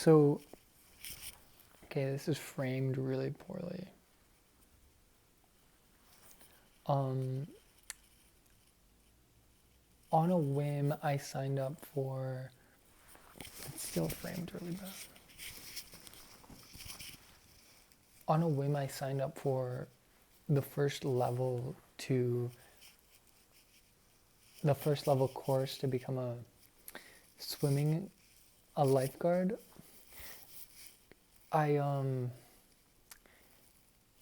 So, okay, this is framed really poorly. Um, on a whim, I signed up for. It's still framed really bad. On a whim, I signed up for the first level to the first level course to become swimming a lifeguard. I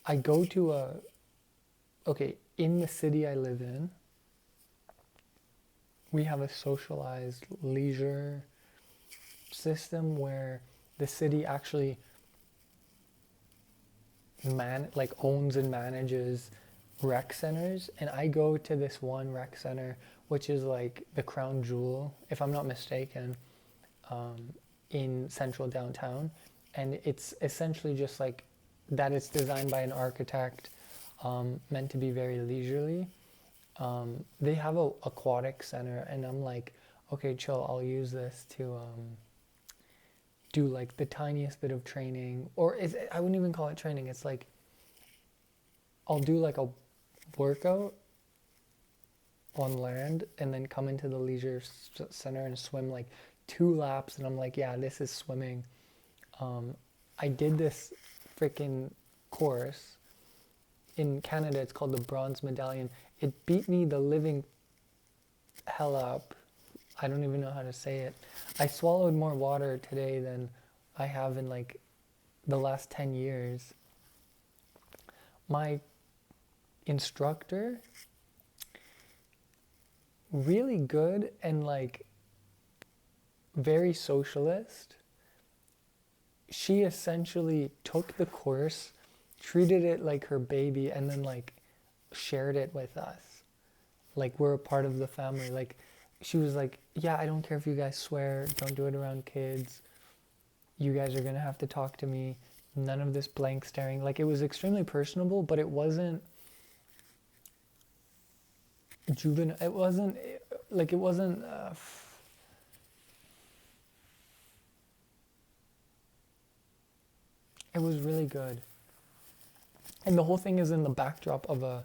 I go to a okay, in the city I live in, we have a socialized leisure system where the city actually owns and manages rec centers, and I go to this one rec center which is like the crown jewel, if I'm not mistaken, um, in central downtown, and it's essentially just like that. It's designed by an architect, meant to be very leisurely. They have a aquatic center, and I'm like, okay, chill. I'll use this to do like the tiniest bit of training, or I wouldn't even call it training. It's like I'll do like a workout on land and then come into the leisure center and swim like 2 laps, and I'm like, yeah, this is swimming. Um, I did this freaking course in Canada. It's called the Bronze Medallion. It beat me the living hell up. I don't even know how to say it. I swallowed more water today than I have in like the last 10 years. My instructor, really good and like very socialist. She essentially took the course, treated it like her baby, and then like shared it with us. Like we're a part of the family. Like she was like, yeah, I don't care if you guys swear, don't do it around kids. You guys are gonna have to talk to me. None of this blank staring. Like it was extremely personable, but it wasn't juvenile. It wasn't like it wasn't. It was really good, and the whole thing is in the backdrop of a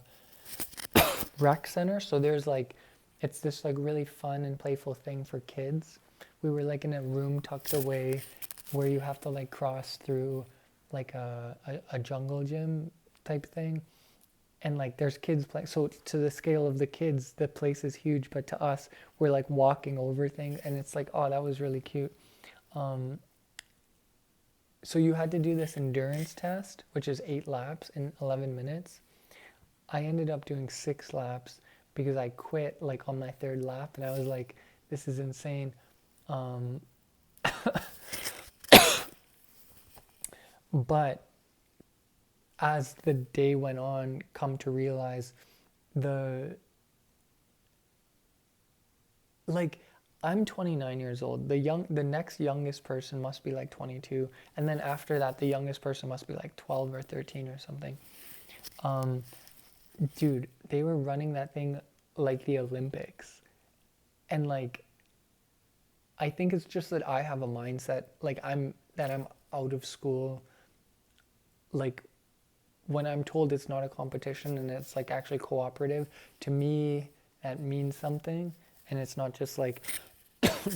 rec center. So there's like, it's this like really fun and playful thing for kids. We were like in a room tucked away, where you have to like cross through like a jungle gym type thing, and like there's kids playing. So to the scale of the kids, the place is huge, but to us, we're like walking over things, and it's like, oh, that was really cute. Um, so you had to do this endurance test, which is 8 laps in 11 minutes. I ended up doing 6 laps because I quit like on my third lap, and I was like, this is insane. Um, but as the day went on, come to realize the like I'm 29 years old. The next youngest person must be like 22, and then after that, the youngest person must be like 12 or 13 or something. Um, dude, they were running that thing like the Olympics, and like I think it's just that I have a mindset like I'm out of school. Like when I'm told it's not a competition and it's like actually cooperative, to me that means something, and it's not just like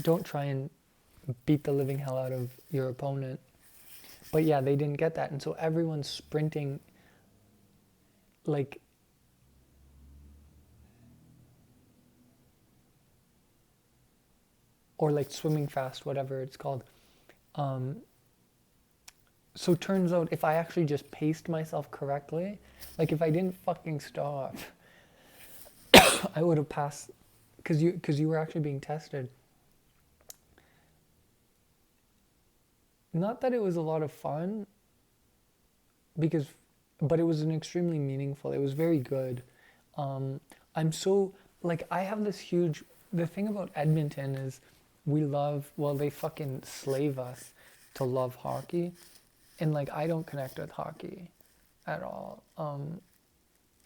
don't try and beat the living hell out of your opponent. But yeah, they didn't get that, and so everyone's sprinting like or like swimming fast, whatever it's called. Um, so turns out if I actually just paced myself correctly, like if I didn't fucking stop, I would have passed because you were actually being tested. Not that it was a lot of fun, because, but it was an extremely meaningful. It was very good. Um, I'm so like I have this huge. The thing about Edmonton is we love. Well, they fucking slave us to love hockey, and like I don't connect with hockey at all.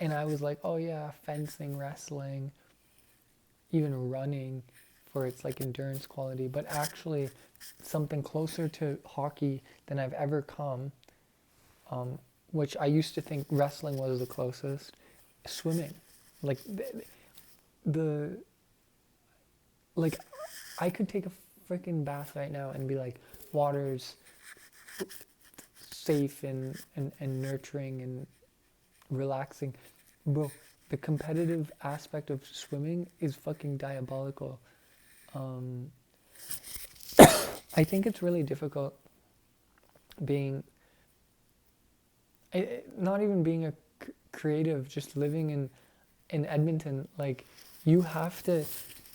And I was like, oh yeah, fencing, wrestling, even running, for its like endurance quality, but actually something closer to hockey than I've ever come, which I used to think wrestling was the closest, swimming. Like the like I could take a freaking bath right now and be like, water's safe and nurturing and relaxing. Bro, the competitive aspect of swimming is fucking diabolical. Um, I think it's really difficult being, not even being a creative, just living in Edmonton. Like, you have to,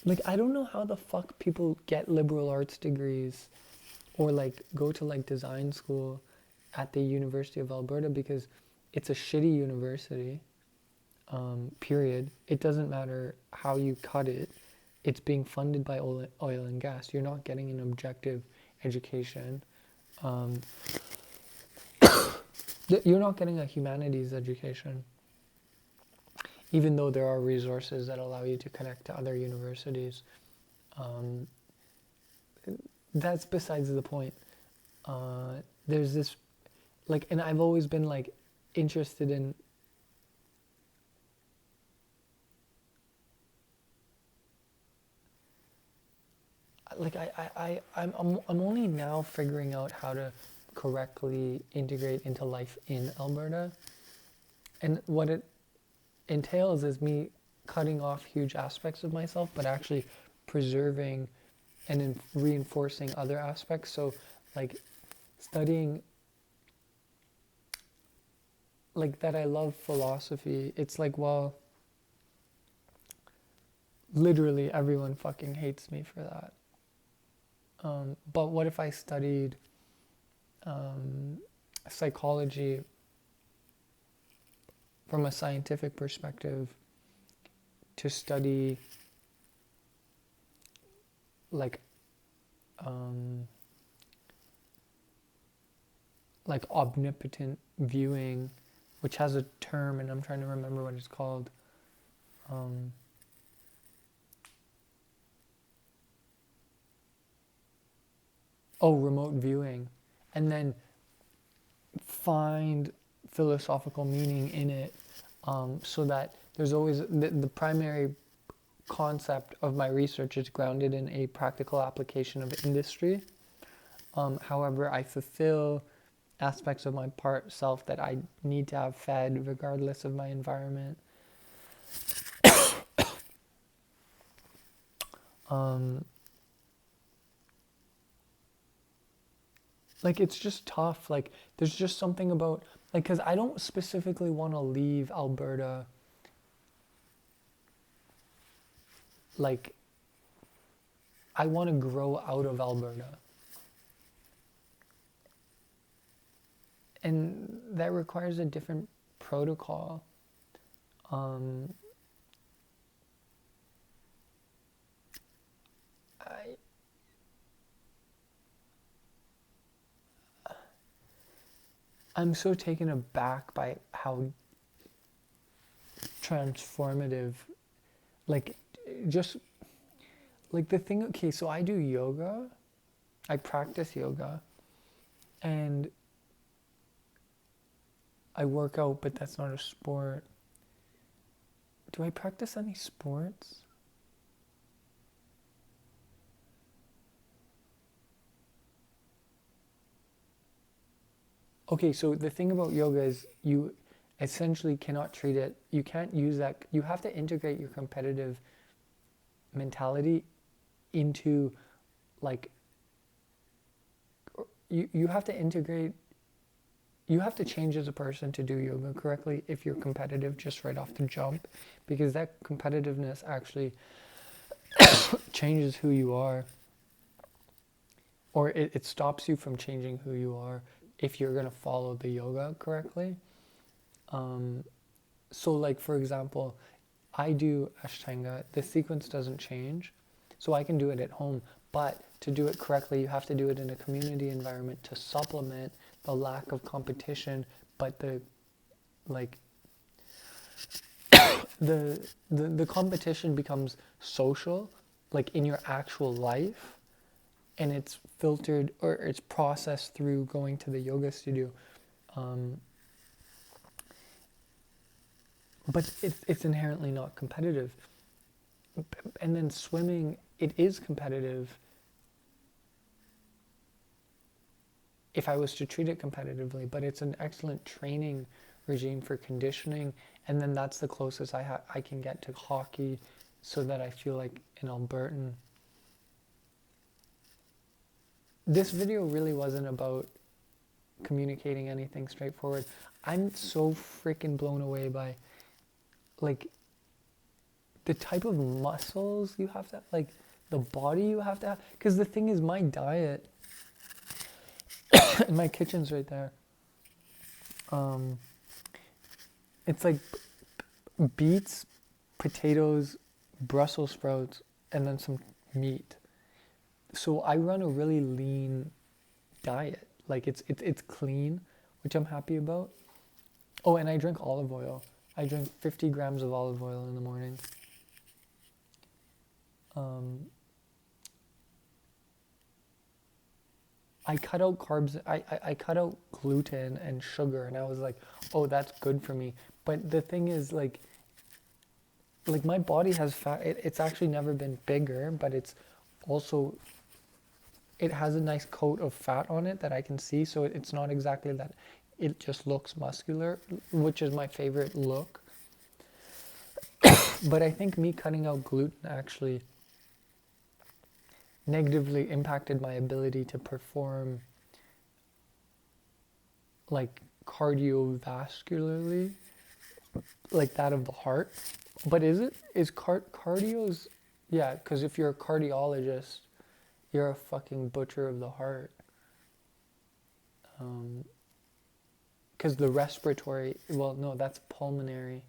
like, I don't know how the fuck people get liberal arts degrees or like go to like design school at the University of Alberta, because it's a shitty university, period. It doesn't matter how you cut it. It's being funded by oil and gas. You're not getting an objective education. Um, you're not getting a humanities education, even though there are resources that allow you to connect to other universities. Um, that's besides the point. There's this, like, and I've always been like interested in like I'm only now figuring out how to correctly integrate into life in Alberta, and what it entails is me cutting off huge aspects of myself, but actually preserving and reinforcing other aspects. So, like, studying, like, that I love philosophy. It's like, well, literally everyone fucking hates me for that. But what if I studied psychology from a scientific perspective, to study like omnipotent viewing, which has a term and I'm trying to remember what it's called. Remote viewing, and then find philosophical meaning in it, so that there's always the primary concept of my research is grounded in a practical application of industry. However, I fulfill aspects of my part self that I need to have fed regardless of my environment. Like, it's just tough. Like, there's just something about, like, because I don't specifically want to leave Alberta. Like, I want to grow out of Alberta. And that requires a different protocol. I'm so taken aback by how transformative, like, just, like, the thing, okay, so I do yoga, I practice yoga, and I work out, but that's not a sport. Do I practice any sports? Okay, so the thing about yoga is you essentially cannot treat it, you can't use that, you have to integrate your competitive mentality into, like, you have to integrate, you have to change as a person to do yoga correctly if you're competitive just right off the jump, because that competitiveness actually changes who you are, or it stops you from changing who you are if you're going to follow the yoga correctly. So, like, for example, I do Ashtanga, the sequence doesn't change, so I can do it at home, but to do it correctly, you have to do it in a community environment to supplement the lack of competition, but the, like, the competition becomes social like in your actual life, and it's filtered or it's processed through going to the yoga studio. Um, but it's inherently not competitive. And then swimming, it is competitive if I was to treat it competitively, but it's an excellent training regime for conditioning. And then that's the closest I can get to hockey, so that I feel like an Albertan. This video really wasn't about communicating anything straightforward. I'm so freaking blown away by like the type of muscles you have to, like the body you have to have. Because the thing is, my diet, and my kitchen's right there. It's like beets, potatoes, Brussels sprouts, and then some meat. So I run a really lean diet. Like it's clean, which I'm happy about. Oh, and I drink olive oil. I drink 50 grams of olive oil in the morning. I cut out carbs. I cut out gluten and sugar, and I was like, oh, that's good for me. But the thing is, like my body has fat. It's actually never been bigger, but it's also, it has a nice coat of fat on it that I can see. So it's not exactly that. It just looks muscular, which is my favorite look. But I think me cutting out gluten actually negatively impacted my ability to perform like cardiovascularly, like that of the heart. But is cardio's, yeah, because if you're a cardiologist, you're a fucking butcher of the heart. Because the respiratory, well, no, that's pulmonary.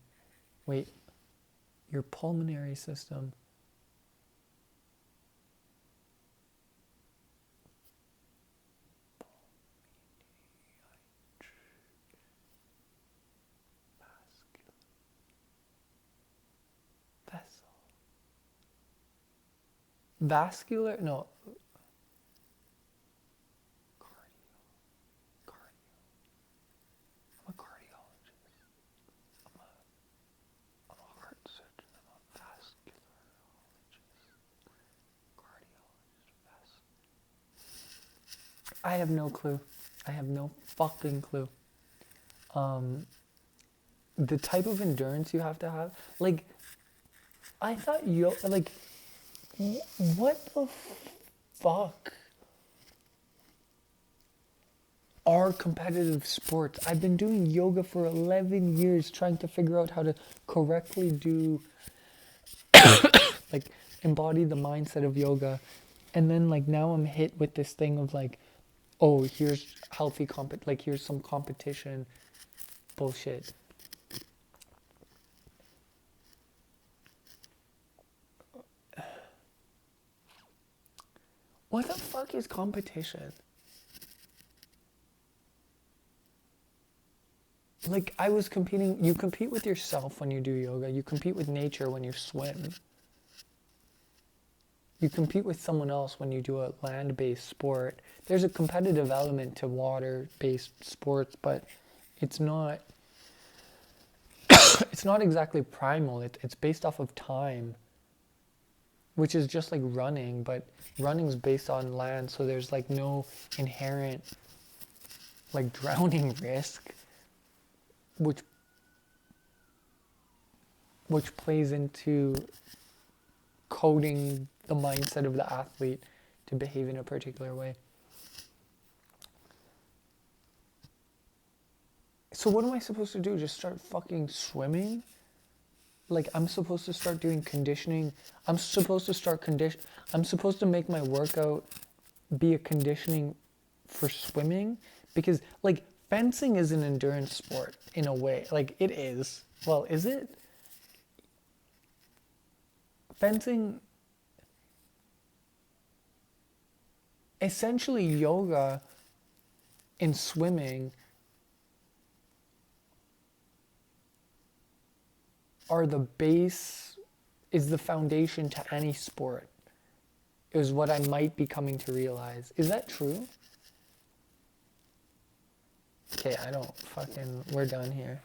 Wait, your pulmonary system. Vascular, no, cardio. I'm a cardiologist. I'm a heart surgeon. I'm a vascularologist. Cardiologist. I have no clue. I have no fucking clue. The type of endurance you have to have, like, I thought like, what the fuck are competitive sports? I've been doing yoga for 11 years trying to figure out how to correctly do, like, embody the mindset of yoga. And then, like, now I'm hit with this thing of, like, oh, here's healthy like, here's some competition bullshit. What the fuck is competition? Like, I was competing, you compete with yourself when you do yoga, you compete with nature when you swim. You compete with someone else when you do a land-based sport. There's a competitive element to water-based sports, but it's not it's not exactly primal. It's based off of time, which is just like running, but running's based on land, so there's like no inherent like drowning risk, which plays into coding the mindset of the athlete to behave in a particular way. So what am I supposed to do? Just start fucking swimming? Like, I'm supposed to start doing conditioning. I'm supposed to make my workout be a conditioning for swimming, because like fencing is an endurance sport in a way. Like, it is. Well, is it? Fencing, essentially yoga and swimming are the base, is the foundation to any sport. is what I might be coming to realize. Is that true? Okay, I don't fucking, we're done here.